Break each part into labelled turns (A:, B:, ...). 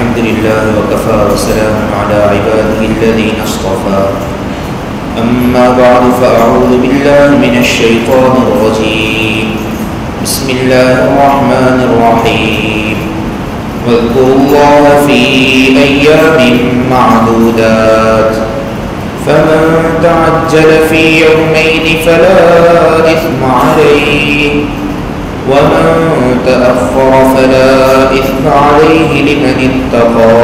A: الحمد لله وكفى وسلام على عباده الذين اصطفى أما بعد فأعوذ بالله من الشيطان الرجيم بسم الله الرحمن الرحيم واذكروا الله في أيام معدودات فمن تعجل في يومين فلا إثم عليه ومن تأخر فلا إثم عليه لمن اتقى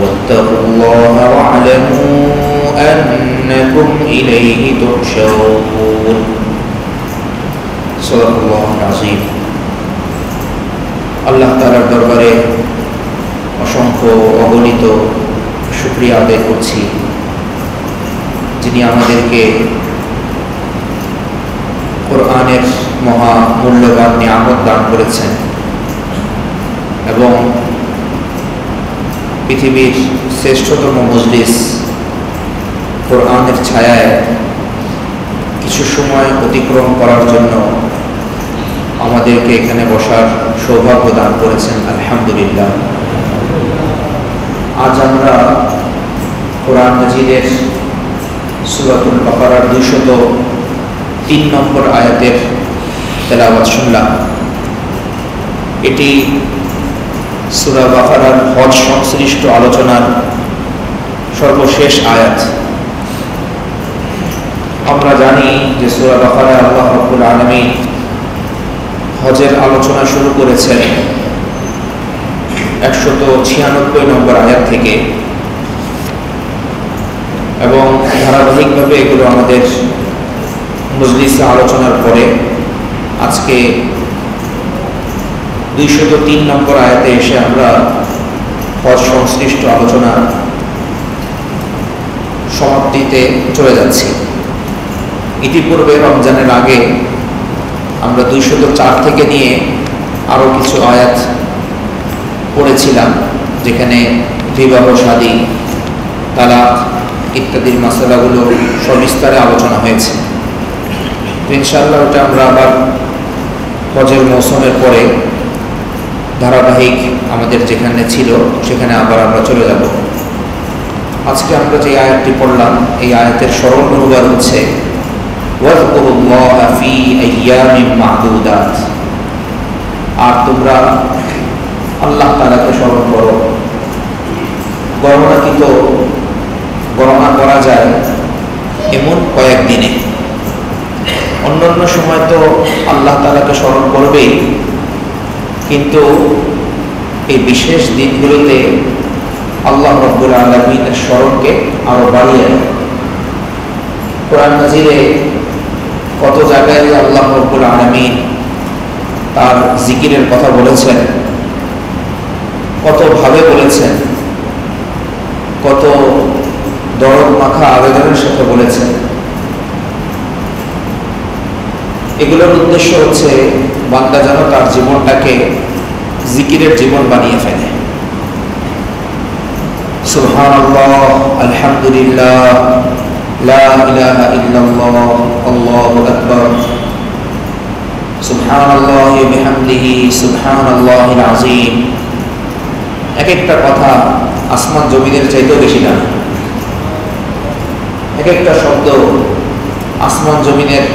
A: واتقوا الله واعلموا أنكم إليه تحشرون صدق الله العظيم। আল্লাহ তাআলার দরবারে অসংখ্য অগণিত শুকরিয়া আদায় করছি, যিনি আমাদেরকে কোরআনের মহা মূল্যবান নিয়ামত দান করেছেন এবং পৃথিবীর শ্রেষ্ঠতম মজলিস কোরআনের ছায়ায় কিছু সময় অতিক্রম করার জন্য আমাদেরকে এখানে বসার সৌভাগ্য দান করেছেন। আলহামদুলিল্লাহ। আজ আমরা কোরআন মাজিদের সূরাতুল বাকারার 203 নম্বর আয়াতের তেলাওয়াত শুনলাম। এটি সূরা বাকারার হজ সংশ্লিষ্ট আলোচনার সর্বশেষ আয়াত। আমরা জানি যে সূরা বাকারায় আল্লাহ রাব্বুল আলামিন হজের আলোচনা শুরু করেছেন 196 নম্বর আয়াত থেকে এবং ধারাবাহিকভাবে এগুলো আমাদের মজলিসে আলোচনার পরে আজকে 203 নম্বর আয়াতে এসে আমরা হজ সংশ্লিষ্ট আলোচনা সমাপ্তিতে চলে যাচ্ছি। ইতিপূর্বে রমজানের আগে আমরা 204 থেকে নিয়ে আরও কিছু আয়াত পড়েছিলাম, যেখানে বিবাহ শাদী তালাক ইত্যাদির মাসালাগুলো সবিস্তারে আলোচনা হয়েছে। ইনশাআল্লাহ ওটা আমরা আবার হজের মৌসুমের পরে ধারাবাহিক আমাদের যেখানে ছিল সেখানে আবার আমরা চলে যাব। আজকে আমরা যে আয়াতটি পড়লাম এই আয়াতের সরল অনুবাদ হচ্ছে ওয়াযকুরুল্লাহা ফী আইয়ামিন মা'দুদাত। আর তোমরা আল্লাহ তাআলাকে স্মরণ করো, গণনা করা যায় এমন কয়েকদিনে। অন্যান্য সময় তো আল্লাহ তাআলাকে স্মরণ করবেই, কিন্তু এই বিশেষ দিনগুলোতে আল্লাহ রাব্বুল আলামিনের স্মরণকে আরো বাড়িয়ে দেয়। কোরআন মাজিদে কত জায়গায় আল্লাহ রাব্বুল আলামিন তার জিকিরের কথা বলেছেন, কত ভাবে বলেছেন, কত দরদ মাখা আবেদনের সাথে বলেছেন। এগুলোর উদ্দেশ্য হচ্ছে বান্দা যেন তার জীবনটাকে জিকিরের জীবন বানিয়ে ফেলে। সুবহানাল্লাহ, আলহামদুলিল্লাহ, লা ইলাহা ইল্লাল্লাহ, আল্লাহু আকবার, সুবহানাল্লাহি ওয়া বিহামদিহি, সুবহানাল্লাহিল আযীম। এক একটা কথা আসমান জমিনের চাইতেও বেশি দাম। এক একটা শব্দ আসমান জমিনের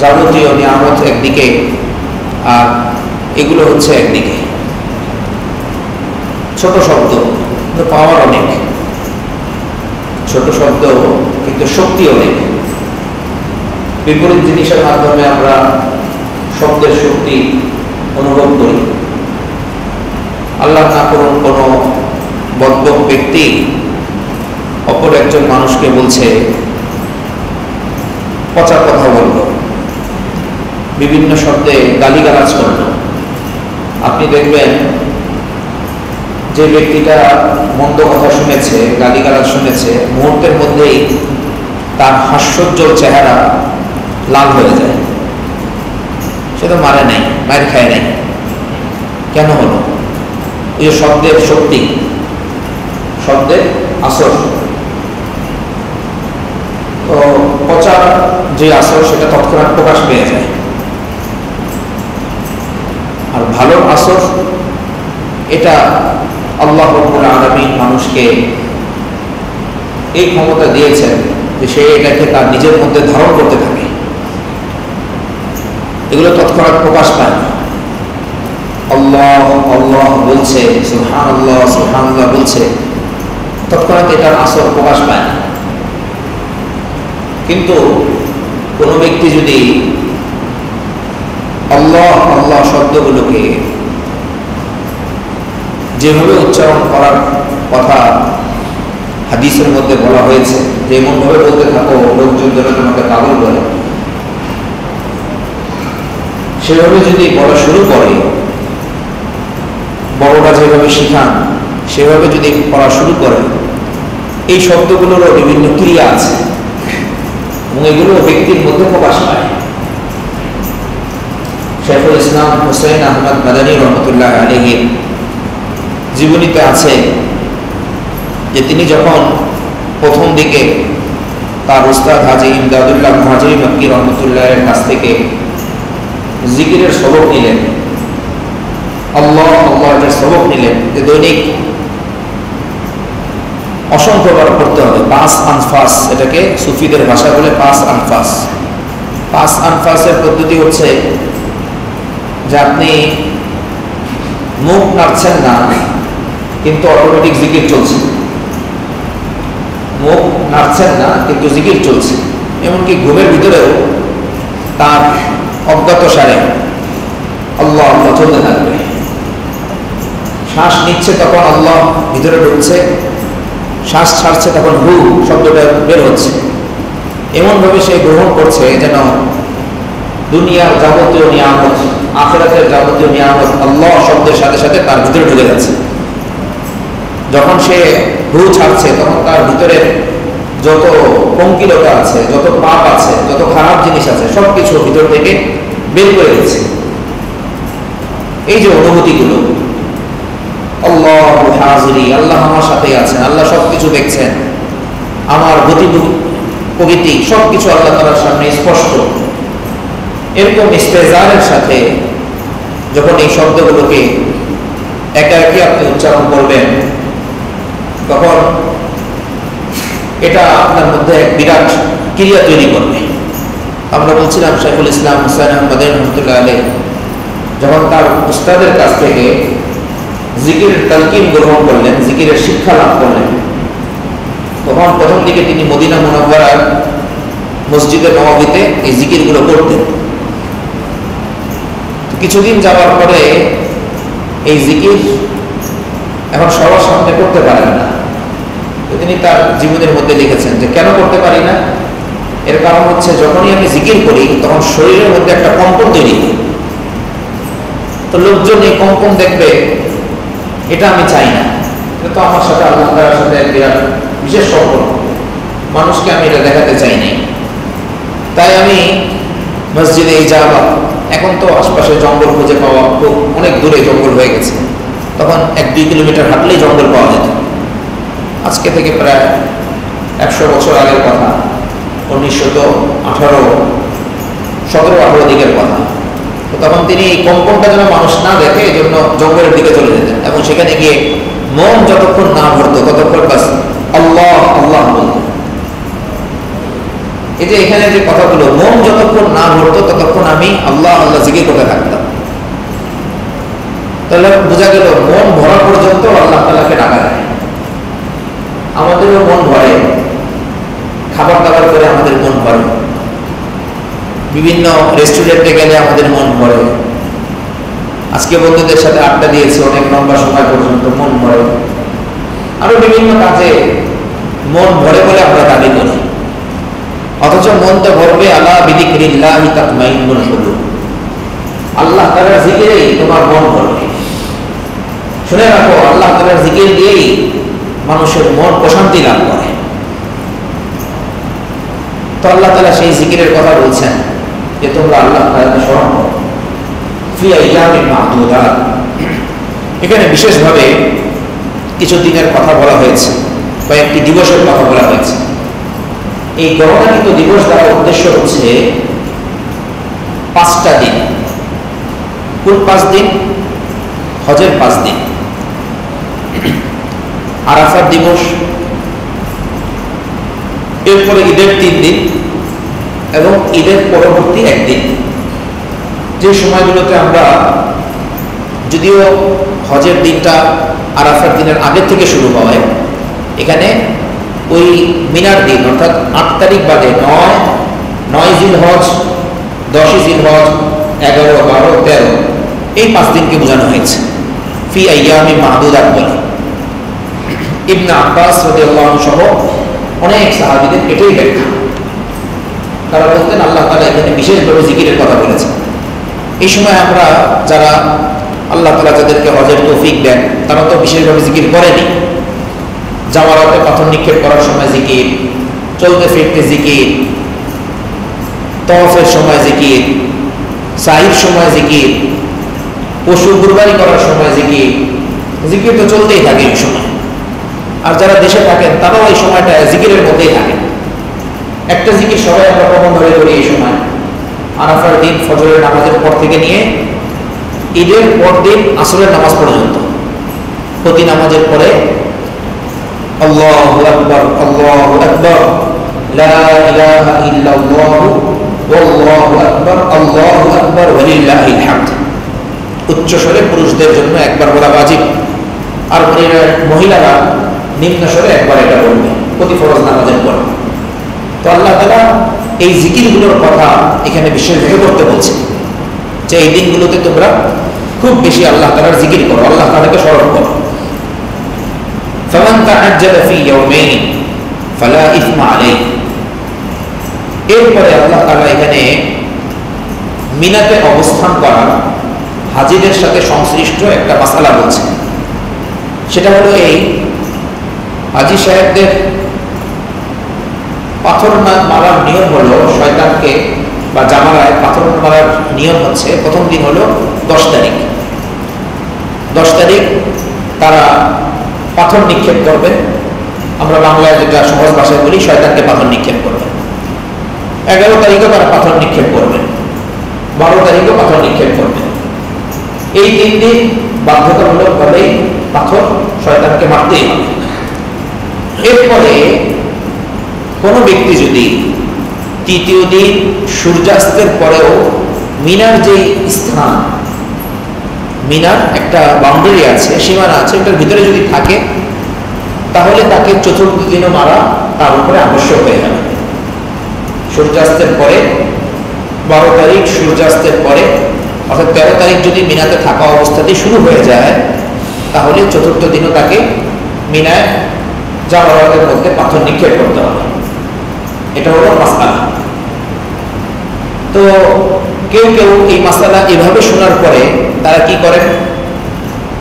A: যাবতীয় নিয়ামত একদিকে, আর এগুলো হচ্ছে একদিকে। ছোট শব্দ কিন্তু পাওয়ার অনেক, ছোট শব্দ কিন্তু শক্তি অনেক। বিপরীত জিনিসের মাধ্যমে আমরা শব্দের শক্তি অনুভব করি। আল্লাহ না করুন কোনো বদবক ব্যক্তি অপর একজন মানুষকে বলছে পচা কথা বলল, বিভিন্ন শব্দে গালিগালাজ করল। আপনি দেখবেন যে ব্যক্তিটা মন্দ কথা শুনেছে, গালিগালাজ শুনেছে, মুহূর্তের মধ্যেই তার হাস্যোজ্জ্বল চেহারা লাল হয়ে যায়। সে তো মারে নাই, মায়ের খায় নাই, কেন হলো? এই শব্দের শক্তি, শব্দের আসর। তো পচা যে আসর সেটা তৎক্ষণাৎ প্রকাশ পেয়ে যায়। আর ভালো আসর এটা আল্লাহ রাব্বুল আলামিন মানুষকে এই ক্ষমতা দিয়েছেন যে সে এটাকে তার নিজের মধ্যে ধারণ করতে থাকে। এগুলো তৎক্ষণাৎ প্রকাশ পায় না। আল্লাহ আল্লাহ বলছে, সুবহানাল্লাহ সুবহানাল্লাহ বলছে, তৎক্ষণাৎ এটার আসর প্রকাশ পায় না। কিন্তু কোনো ব্যক্তি যদি আল্লাহ আল্লাহ শব্দগুলোকে যেভাবে উচ্চারণ করার কথা হাদিসের মধ্যে বলা হয়েছে, যে এমনভাবে বলতে থাকো লোকজন যেন তোমাকে পাগল বলে, সেভাবে যদি বলা শুরু করে, বড়রা যেভাবে শিখান সেভাবে যদি পড়া শুরু করে, এই শব্দগুলোরও বিভিন্ন ক্রিয়া আছে এবং এগুলো ব্যক্তির মধ্যে প্রকাশ পায়। শাইখুল ইসলাম হুসাইন আহমদ মাদানী রহমতুল্লাহ আলাইহির জীবনীতে আছে যে তিনি যখন প্রথম দিকে তার উস্তাদ হাজী ইমদাদুল্লাহ মুহাজিরি মক্কি রহমতুল্লাহের কাছ থেকে জিকিরের সবক নিলেন, আল্লাহ আল্লাহর সবক নিলেন যে দৈনিক অসংখ্যবার পড়তে হবে, 5 আনফাস, এটাকে সুফিদের ভাষা বলে 5 আনফাস। 5 আনফাসের পদ্ধতি হচ্ছে যে আপনি মুখ নাড়ছেন না কিন্তু অটোমেটিক জিকির চলছে, মুখ নাড়ছেন না কিন্তু জিকির চলছে। এমনকি ঘুমের ভিতরেও তার অজ্ঞাত সারে আল্লাহ আল্লাহ চলতে থাকবে। শ্বাস নিচ্ছে তখন আল্লাহ ভিতরে ঢুকছে, শ্বাস ছাড়ছে তখন হু শব্দটা বের হচ্ছে। এমনভাবে সে গ্রহণ করছে যেন দুনিয়ার যাবতীয় নিয়ামত, আখিরাতের যাবতীয় নিয়ামত আল্লাহ শব্দের সাথে সাথে তার ভিতরে ঢুকে যাচ্ছে। যখন সে হু ছাড়ছে তখন তার ভিতরে যত পঙ্কিলতা আছে, যত পাপ আছে, যত খারাপ জিনিস আছে, সবকিছু ভিতর থেকে বের করে দিচ্ছে। এই যে অনুভূতিগুলো, আল্লাহ হাজিরি, আল্লাহ আমার সাথে আছেন, আল্লাহ সবকিছু দেখছেন, আমার গতি প্রকৃতি সবকিছু আল্লাহ তাআলার সামনে স্পষ্ট, এরকম ইস্তেজারের সাথে যখন এই শব্দগুলোকে একা একে আপনি উচ্চারণ করবেন, তখন এটা আপনার মধ্যে এক বিরাট ক্রিয়া তৈরি করবে। আমরা বলছিলাম শাইখুল ইসলাম হুসাইন আহমদ রহমতুল্লাহ আলাইহি যখন তার উস্তাদের কাছ থেকে জিকিরের তালকিন গ্রহণ করলেন, জিকিরের শিক্ষা লাভ করলেন, তখন প্রথম দিকে তিনি মদিনা মুনাওয়ারার মসজিদে নববীতে এই জিকিরগুলো করতেন। কিছুদিন যাওয়ার পরে এই জিকির এখন সবার সামনে করতে পারেন না। তিনি তার জীবনের মধ্যে লিখেছেন যে কেন করতে পারি না, এর কারণ হচ্ছে যখনই আমি জিকির করি তখন শরীরের মধ্যে একটা কম্পন তৈরি হয়, তো লোকজন এই কম্পন দেখবে, এটা আমি চাই না। তো আমার সাথে আল্লাহ তাআলার সাথে এক বিরাট বিশেষ সম্পর্ক, মানুষকে আমি এটা দেখাতে চাই নাই। তাই আমি মসজিদে ইজাবা, এখন তো আশপাশে জঙ্গল খুঁজে পাওয়া খুব অনেক দূরে জঙ্গল হয়ে গেছে, তখন 1-2 কিলোমিটার হাঁটলেই জঙ্গল পাওয়া যেত। আজকে থেকে প্রায় 100 বছর আগের কথা, 1917-18 দিকের কথা। তো তখন তিনি এই কম্পনটা যেন মানুষ না দেখে এই জন্য জঙ্গলের দিকে চলে যেতেন এবং সেখানে গিয়ে মন যতক্ষণ না ভরতো ততক্ষণ বাস আল্লাহ আল্লাহ বলতেন। এই যে এখানে যে কথাগুলো, মন যতক্ষণ না ভরতো ততক্ষণ আমি আল্লাহ আল্লাহ জিকির করতে থাকতাম। তাহলে বোঝা গেল মন ভরা পর্যন্ত আল্লাহ তাআলাকে ডাকা যায়। আমাদেরও মন ভরে, খাবার দাবার করে আমাদের মন ভরে, বিভিন্ন রেস্টুরেন্টে গেলে আমাদের মন ভরে, আজকে বন্ধুদের সাথে আড্ডা দিয়েছি অনেক লম্বা সময় পর্যন্ত মন ভরে, আরো বিভিন্ন কাজে মন ভরে বলে আমরা দাবি করি। অথচ মন তো ভরবে আলা বিযিকরিল্লাহি তাতমাইন্নুল কুলুব, আল্লাহ তাআলার জিকিরেই তোমার মন ভরবে। শুনে রাখো, আল্লাহ তাআলার জিকির দিয়েই মানুষের মন প্রশান্তি লাভ করে। তো আল্লাহ তাআলা সেই জিকিরের কথা বলছেন যে তোমরা আল্লাহ তাআলাকে স্মরণ করো ফি আইয়ামিন মা'দুদাত। এখানে বিশেষভাবে কিছু দিনের কথা বলা হয়েছে, কয়েকটি দিবসের কথা বলা হয়েছে। এই গণনাকৃত দিবস দ্বারা উদ্দেশ্য হচ্ছে 5টা দিন। কোন 5 দিন? হজের 5 দিন। আরাফাত দিবস, এরপরে ঈদের 3 দিন এবং ঈদের পরবর্তী 1 দিন, যে সময়গুলোতে আমরা, যদিও হজের দিনটা আরাফার দিনের আগের থেকে শুরু হয়, এখানে ওই মিনার দিন অর্থাৎ 8 তারিখ বাদে 9 জিলহজ, 10 জিলহজ, 11, 12, 13 এই 5 দিনকে বোঝানো হয়েছে। ফি আইয়ামি মাহদুদাত বলে ইবনে আব্বাস রাদিয়াল্লাহু আনহু সহ অনেক সাহাবীদের এটাই ব্যাখ্যা। তারা বলতেন আল্লাহ তাআলা এখানে বিশেষভাবে জিকিরের কথা বলেছেন। এই সময় আমরা যারা আল্লাহ তাআলা যাদেরকে হজের তৌফিক দেন, তারা তো বিশেষভাবে জিকির করেনি। জামারাতে পাথর নিক্ষেপ করার সময় জিকির, চলতে ফিরতে জিকির, তওয়াফের সময় জিকির, সাইর সময় জিকির, পশু কুরবানি করার সময় জিকির, জিকির তো চলতেই থাকে এই সময়। আর যারা দেশে থাকেন তারাও এই সময়টা জিকিরের মধ্যেই থাকেন। একটা জিকির সবাই আমরা কখন ধরে করি এই সময়, আরাফার দিন ফজরের নামাজের পর থেকে নিয়ে ঈদের পর দিন আসরের নামাজ পর্যন্ত, প্রতি নামাজের পরে আল্লাহু আকবার, আল্লাহু আকবার, লা ইলাহা ইল্লাল্লাহু ওয়াল্লাহু আকবার, আল্লাহু আকবার ওয়ালিল্লাহিল হামদ উচ্চ স্বরে পুরুষদের জন্য একবার বলা ওয়াজিব, আর মহিলারা নিম্ন স্বরে একবার এটা বলবে প্রতি ফরজ নামাজের পর। তো আল্লাহ তাআলা এই জিকিরগুলোর কথা এখানে বিশেষভাবে করতে বলছে যে এই দিনগুলোতে তোমরা খুব বেশি আল্লাহ তাআলার জিকির করো, আল্লাহ তাআলাকে স্মরণ করো। ফামান তাআজ্জালা ফি ইয়াওমাইন ফালা ইসমা আলাইহি। এরপরে আল্লাহ তাআলা এখানে মিনাতে অবস্থান করা হাজীদের সাথে সংশ্লিষ্ট একটা মাসালা বলছে। সেটা হলো এই, হাজী সাহেবদের পাথর মারার নিয়ম হলো, শয়তানকে বা জামারায় পাথর মারার নিয়ম হচ্ছে, প্রথম দিন হলো 10 তারিখ। 10 তারিখ তারা পাথর নিক্ষেপ করবে, আমরা বাংলায় যেটা সহজ ভাষায় বলি শয়তানকে পাথর নিক্ষেপ করবে। 11 তারিখও তারা পাথর নিক্ষেপ করবে, 12 তারিখও পাথর নিক্ষেপ করবে। এই 3 দিন বাধ্যতামূলকভাবেই পাথর শয়তানকে মারতেই হবে। এরপরে কোনো ব্যক্তি যদি তৃতীয় দিন সূর্যাস্তের পরেও মিনার যে স্থান, মিনার একটা বাউন্ডারি আছে, সীমানা আছে, এটার ভিতরে যদি থাকে তাহলে তাকে চতুর্থ দিনও মারা তার উপরে আবশ্যক হয়ে যাবে। সূর্যাস্তের পরে 12 তারিখ সূর্যাস্তের পরে অর্থাৎ 13 তারিখ যদি মিনাতে থাকা অবস্থাতেই শুরু হয়ে যায়, তাহলে চতুর্থ দিনও তাকে মিনায় জামারাতের মধ্যে পাথর নিক্ষেপ করতে হবে। এটা হলো মাসআলা। তো কেউ কেউ এই মাসআলা এভাবে শোনার পরে তারা কি করেন,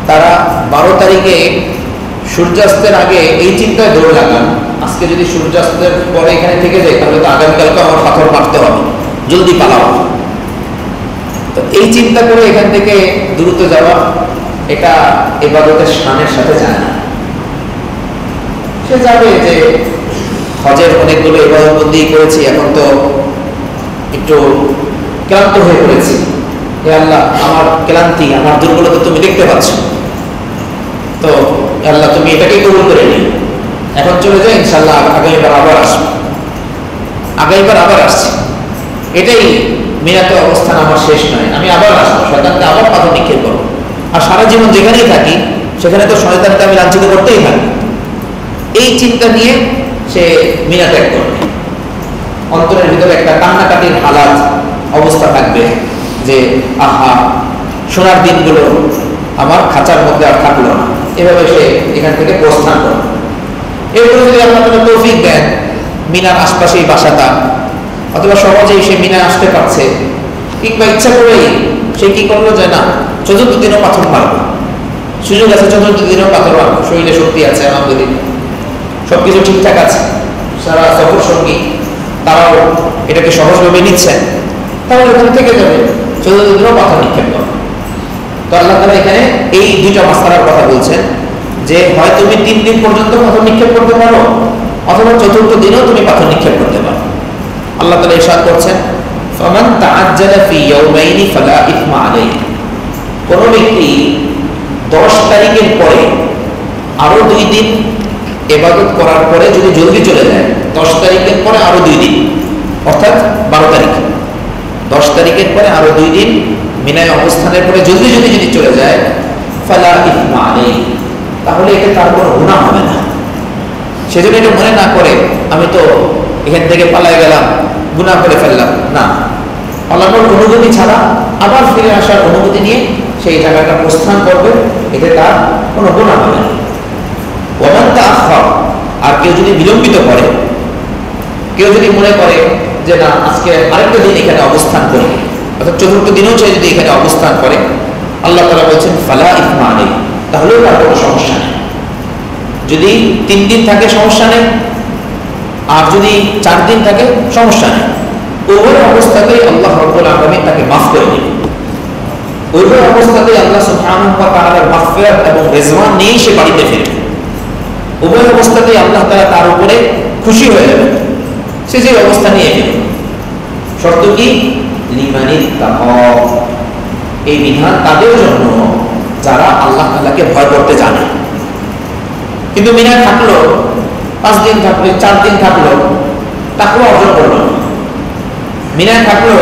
A: তারা 12 তারিখে সূর্যাস্তের আগে এই চিন্তায় দৌড় লাগান, আজকে যদি সূর্যাস্তের পরে এখানে থেকে যায় তাহলে তো আগামীকালকে আমার পাথর মারতে হবে, জলদি পালাও। তো এই চিন্তা করে এখান থেকে দ্রুত যাওয়া, এটা ইবাদতের শানের সাথে যায় না। সে যাবে যে হজের অনেকগুলো ইবাদতবন্দি করেছি, এখন তো একটু ক্লান্ত হয়ে পড়েছি, হে আল্লাহ আমার ক্লান্তি, আমার দুর্বলতা তুমি দেখতে পাচ্ছ, তো আল্লাহ তুমি এটাকেই কবুল করে নিও, এখন চলে যাই, ইনশাআল্লাহ আগামীবার আবার আসবো, আগামীবার আবার আসছি, এটাই মিনাতে অবস্থান আমার শেষ নয়, আমি আবার আসবো, শয়তানকে আবার পাথর নিক্ষেপ করবো। আর সারা জীবন যেখানেই থাকি সেখানে তো শয়তানকে আমি লাঞ্ছিত করতেই থাকি। এই চিন্তা নিয়ে সে মিনা ত্যাগ করবে। অন্তরের ভিতরে একটা কান্নাকাটির হালাত অবস্থা থাকবে যে আহা, সোনার দিনগুলো আমার খাঁচার মধ্যে আর থাকলো না, এভাবে সে এখান থেকে প্রস্থান করবে। এরপরে যদি আপনার তৌফিক দেন মিনার আশপাশেই বাসাটা, অথবা সহজেই সে মিনায় আসতে পারছে, কিংবা ইচ্ছা করেই সে কি করলো যে না চতুর্থ দিনও পাথর মারবো, সুযোগ আছে চতুর্থ দিনও পাথর মারবো, শরীরে শক্তি আছে, আলহামদুলিল্লাহ সবকিছু ঠিকঠাক আছে, সারা সফর সঙ্গী তারাও এটাকে সহজভাবে নিচ্ছেন, তাহলে ওখান থেকে যাবে চতুর্থ দিনও পাথর নিক্ষেপ করবে। তো আল্লাহ তাআলা এখানে এই দুইটা মাসআলার কথা বলছেন যে হয় তুমি 3 দিন পর্যন্ত পাথর নিক্ষেপ করতে পারো, অথবা চতুর্থ দিনেও তুমি পাথর নিক্ষেপ করতে পারো। আল্লাহ তাআলা ইরশাদ করছেন ফামান তাআজ্জালা ফি ইয়াওমাইনি ফালা ইসমা আলাইহি। কোন ব্যক্তি 10 তারিখের পরে আরো 2 দিন ইবাদত করার পরে যদি জলদি চলে যায়, 10 তারিখের পরে আরো 2 দিন, অর্থাৎ 12 তারিখ, 10 তারিখের পরে আরো 2 দিন মিনায় অবস্থানের পরে জলদি যদি চলে যায়, ফালা ইসমা আলাইহি, তাহলে এতে তার কোনো গুনাহ হবে না। সেজন্য এটা মনে না করে আমি তো এখান থেকে পালায় গেলাম, গুনাহ করে ফেললাম, না, পালানোর অনুমতি ছাড়া আবার ফিরে আসার অনুমতি নিয়ে সেই জায়গাটা প্রস্থান করবে, এতে তার কোনো গুনাহ হবে না। ওয়ামান তাআখার, আর কেউ যদি বিলম্বিত করে, কেউ যদি মনে করে যে না আজকে আরেকটা দিন এখানে অবস্থান করি, অর্থাৎ চতুর্থ দিনেও সে যদি এখানে অবস্থান করে, আল্লাহ তাআলা বলছেন ফালা ইসমা আলাইহি, তাহলেও তার কোনো সমস্যা নেই। যদি 3 দিন থাকে সমস্যা নেই, আর যদি 4 দিন থাকে সমস্যা নেই। উভয় অবস্থাতেই আল্লাহ রাব্বুল আলামিন তাকে মাফ করে দিবেন। উভয় অবস্থাতেই আল্লাহ সুবহানাহু ওয়া তাআলার মাগফিরাত এবং রিজওয়ান নিয়ে সে বাড়িতে ফিরবে। উভয় অবস্থাতেই আল্লাহ তাআলা তার উপরে খুশি হয়ে যাবেন, সে যে অবস্থা নিয়ে ফিরবে। শর্ত কি? লিমানিত তাকা, এই বিধান তাদের জন্য যারা আল্লাহ তাআলাকে ভয় করতে জানে। কিন্তু মিনায় থাকলো, 5 দিন থাকলো, 4 দিন থাকলো, তাকওয়া অর্জন করলো। মিনায় থাকলো,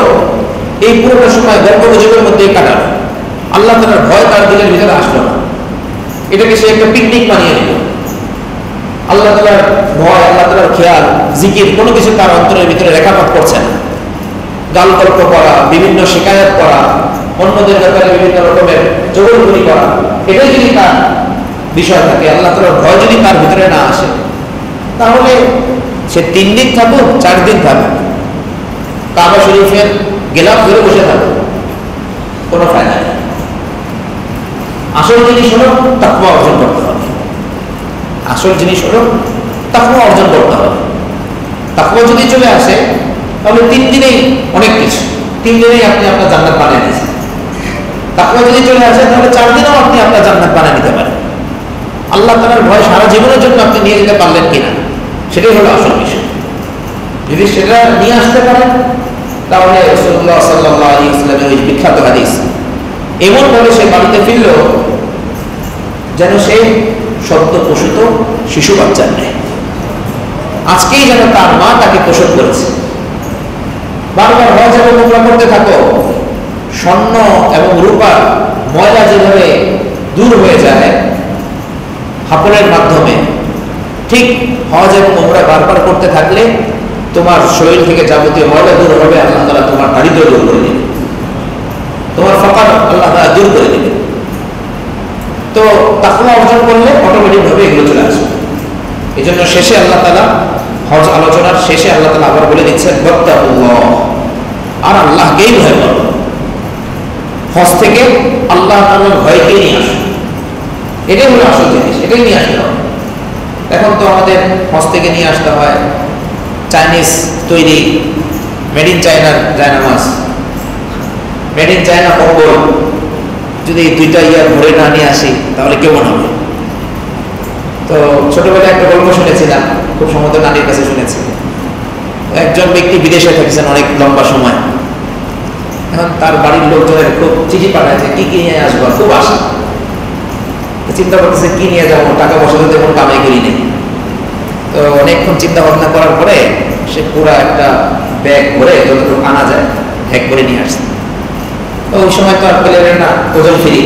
A: এই পুরোটা সময় গল্প গুজবের মধ্যে কাটালো, আল্লাহ তাআলার ভয় তার দিলের ভিতরে আসলো না। এটাকে সে একটা পিকনিক বানিয়ে নিল। আল্লাহ তাআলার ভয়, আল্লাহ তাআলার খেয়াল, জিকির কোনো কিছু তার অন্তরের ভিতরে রেখাপাত করছে না। গাল গল্প করা, বিভিন্ন শিকায়ত করা, অন্যদের ব্যাপারে বিভিন্ন রকমের জবরদখলি করা, এটাই যদি তার বিষয় থাকে, আল্লাহ তাআলার ভয় যদি তার ভিতরে না আসে, তাহলে সে 3 দিন থাকুক, 4 দিন থাকুক, কাবা শরীফের গেলাফ ধরে বসে থাকুক, কোনো ফায়দা নেই। আসল জিনিস হলো তাকওয়া অর্জন করতে হবে। আসল জিনিস হলো তাকওয়া অর্জন করতে হবে। তাকওয়া যদি চলে আসে, তাহলে 3 দিনেই অনেক কিছু, 3 দিনেই আপনি আপনার জান্নাত বানিয়ে নিয়েছেন। তাকওয়া যদি চলে আসে, তাহলে 4 দিনেও আপনি আপনার জান্নাত বানিয়ে নিতে পারেন। আল্লাহ তাআলার ভয় সারা জীবনের জন্য আপনি নিয়ে যেতে পারলেন কিনা, সেটাই হলো আসল বিষয়। যদি সেটা নিয়ে আসতে পারেন, তাহলে রাসূলুল্লাহ সাল্লাল্লাহু আলাইহি ওয়াসাল্লামের ওই বিখ্যাত হাদিস, এমন ভাবে সে বাড়িতে ফিরল যেন সে সদ্য প্রসূত শিশু বাচ্চার নেয়। আজকেই যেন তার মা তাকে প্রসব করেছে। বারবার হজ এবং উমরা করতে থাকো, স্বর্ণ এবং রূপার ময়লা যেভাবে দূর হয়ে যায় হাপনের মাধ্যমে, ঠিক হজ এবং উমরা বারবার করতে থাকলে তোমার শরীর থেকে যাবতীয় ময়লা দূর হবে, আল্লাহ তাআলা তোমার দারিদ্র দূর করে দিবে, তোমার ফাকার আল্লাহ তাআলা দূর করে দিবে। তো তাকওয়া অর্জন করলে অটোমেটিক ভাবে এগুলো চলে আসবে। এই জন্য শেষে আল্লাহ তাআলা, হজ আলোচনার শেষে আল্লাহ তাআলা আবার বলে দিচ্ছেন ওয়াত্তাকুল্লাহ, আর আল্লাহকেই ভয় করো। হজ থেকে আল্লাহ তাআলার ভয়কে নিয়ে আসো, এটাই হলো আসল জিনিস, এটাই নিয়ে আসতে হবে। এখন তো আমাদের হজ থেকে নিয়ে আসতে হয় চাইনিজ তৈরি, মেড ইন চায়নার জায়নামাজ, মেড ইন চায়না কম্বল। যদি 2টা ইয়ার ভরে না নিয়ে আসি, তাহলে কেমন হবে? তো ছোটবেলায় একটা গল্প শুনেছিলাম, খুব সম্ভবত নানির কাছে শুনেছি। একজন ব্যক্তি বিদেশে থাকছেন অনেক লম্বা সময়, এখন তার বাড়ির লোকজনের খুব চিঠি পাঠাচ্ছে কি কি নিয়ে আসবো, খুব আশা। চিন্তা করতেছে কি নিয়ে যাবো, টাকা পয়সা তো তেমন কামাই করি নেই। তো অনেকক্ষণ চিন্তা ভাবনা করার পরে সে পুরো একটা ব্যাগ ভরে যতটুকু আনা যায় ব্যাগ করে নিয়ে আসছে। তো ওই সময় তো আর প্লেনের না, ওজন ফ্রি,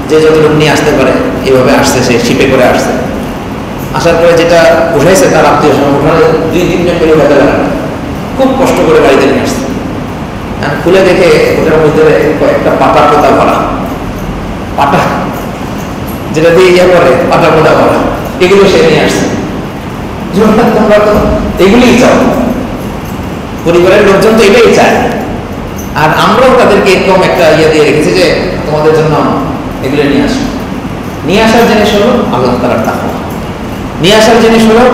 A: যে যতটুকু নিয়ে আসতে পারে এইভাবে আসছে, সে শিপে করে আসছে। আসার পরে যেটা উঠাইছে তার আত্মীয় স্বজন উঠালে 2-3 জন করে উঠাতে পারে না, খুব কষ্ট করে বাড়িতে নিয়ে আসছে। খুলে দেখে ওটার মধ্যে একটা পাতা পোতা ভরা, পাটা যেটা দিয়ে ইয়ে করে পাতা পোতা ভরা, এগুলো সে নিয়ে আসছে। তোমরা তো এগুলিই চাও, পরিবারের লোকজন তো এটাই চায়, আর আমরাও তাদেরকে এরকম একটা ইয়ে দিয়ে রেখেছি যে তোমাদের জন্য এগুলো নিয়ে আসো। নিয়ে আসার জিনিস হলো আল্লাহ তাআলার তাকওয়া, নিয়ে আসার জিনিস হলো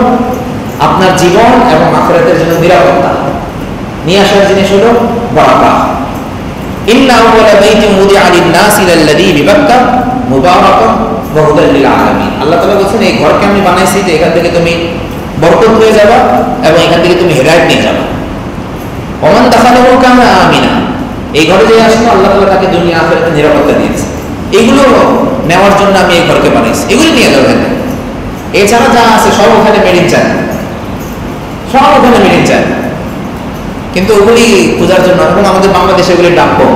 A: আপনার জীবন এবং আখিরাতের জন্য নিরাপত্তা, নিয়ে আসার জিনিস হলো বারাকা। ইন্না আউওয়ালা বাইতিন উদিআ লিন-নাসি লাল্লাযী বিবাক্কা মুবারাকান ওয়া হুদাল লিল আলামিন। আল্লাহ তাআলা বলেন এই ঘরকে আমি বানাইছি যে এখান থেকে তুমি বরকত হয়ে যাবা এবং এখান থেকে তুমি হেদায়েত নিয়ে যাবা। ওমান দাখালাহু কানা আমিনা, এই ঘরে যে আসলো আল্লাহ তাআলা তাকে দুনিয়া আখিরাতে নিরাপত্তা দিয়েছে। এগুলো নেওয়ার জন্য আমি এই ঘরকে বানাইছি, এগুলো নিয়ে যাবেন। এছাড়া যা আছে সব ওখানে মেড ইন চায়না, সব ওখানে মেড ইন চায়না। কিন্তু ওগুলি খোঁজার জন্য এখন আমাদের বাংলাদেশে ওগুলির দাম কম।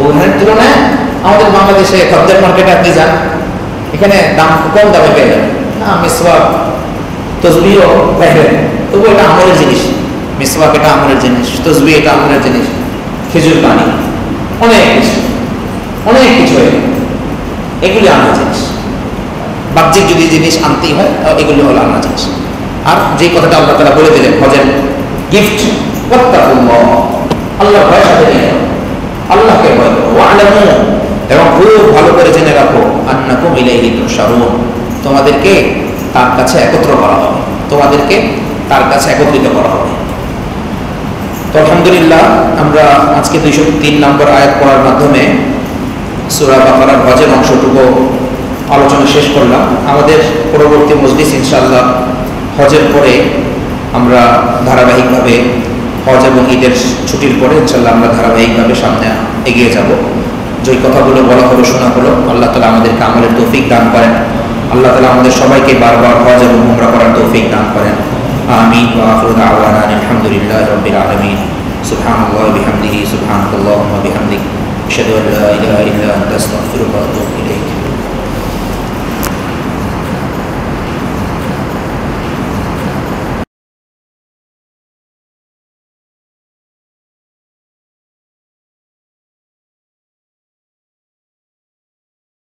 A: ওখানের তুলনায় আমাদের বাংলাদেশে খদ্দের মার্কেটে আপনি যান, এখানে দাম কম দামে পেয়ে যাবেন। মিসওয়াক তসবিও বাইরে, তবু এটা আমলের জিনিস। মিসওয়াক এটা আমলের জিনিস, তসবি এটা আমলের জিনিস, খেজুর পানি, অনেক কিছু অনেক কিছু এগুলি আনা জিনিস। বাহ্যিক যদি জিনিস আনতেই হয় এগুলি হলো আনা জিনিস। আর যে কথাটা আল্লাহ তাআলা বলে দিলেন হজের গিফট, আল্লাহ ভয় সাথে নিয়ে আল্লাহকে ভয় করো, ওয়ালামু এবং খুব ভালো করে জেনে রাখো আন্নাকুম ইলাইহি তুহশারুন, তোমাদেরকে তার কাছে একত্র করা হবে, তোমাদেরকে তার কাছে একত্রিত করা হবে। তো আলহামদুলিল্লাহ আমরা আজকে 203 নম্বর আয়াত পড়ার মাধ্যমে সূরা বাকারার হজের অংশটুকু আলোচনা শেষ করলাম। আমাদের পরবর্তী মজলিস ইনশাআল্লাহ হজের পরে আমরা ধারাবাহিকভাবে হজ এবং ঈদের ছুটির পরে ইনশাআল্লাহ আমরা ধারাবাহিকভাবে সামনে এগিয়ে যাব। যে কথাগুলো বলা হলো শোনা হলো, আল্লাহ তাআলা আমাদেরকে আমলের তৌফিক দান করেন। আল্লাহ তাআলা আমাদের সবাইকে বারবার হজ এবং উমরা করার তৌফিক দান করেন। আমিন। ওয়া আখিরু দাওয়ানা আলহামদুলিল্লাহি রাব্বিল আলামিন। সুবহানাল্লাহি ওয়া বিহামদিহি, সুবহানাকাল্লাহুম্মা ওয়া বিহামদিক, আশহাদু আল্লা ইলাহা ইল্লা আনতা, আস্তাগফিরুকা ওয়া আতুবু ইলাইক।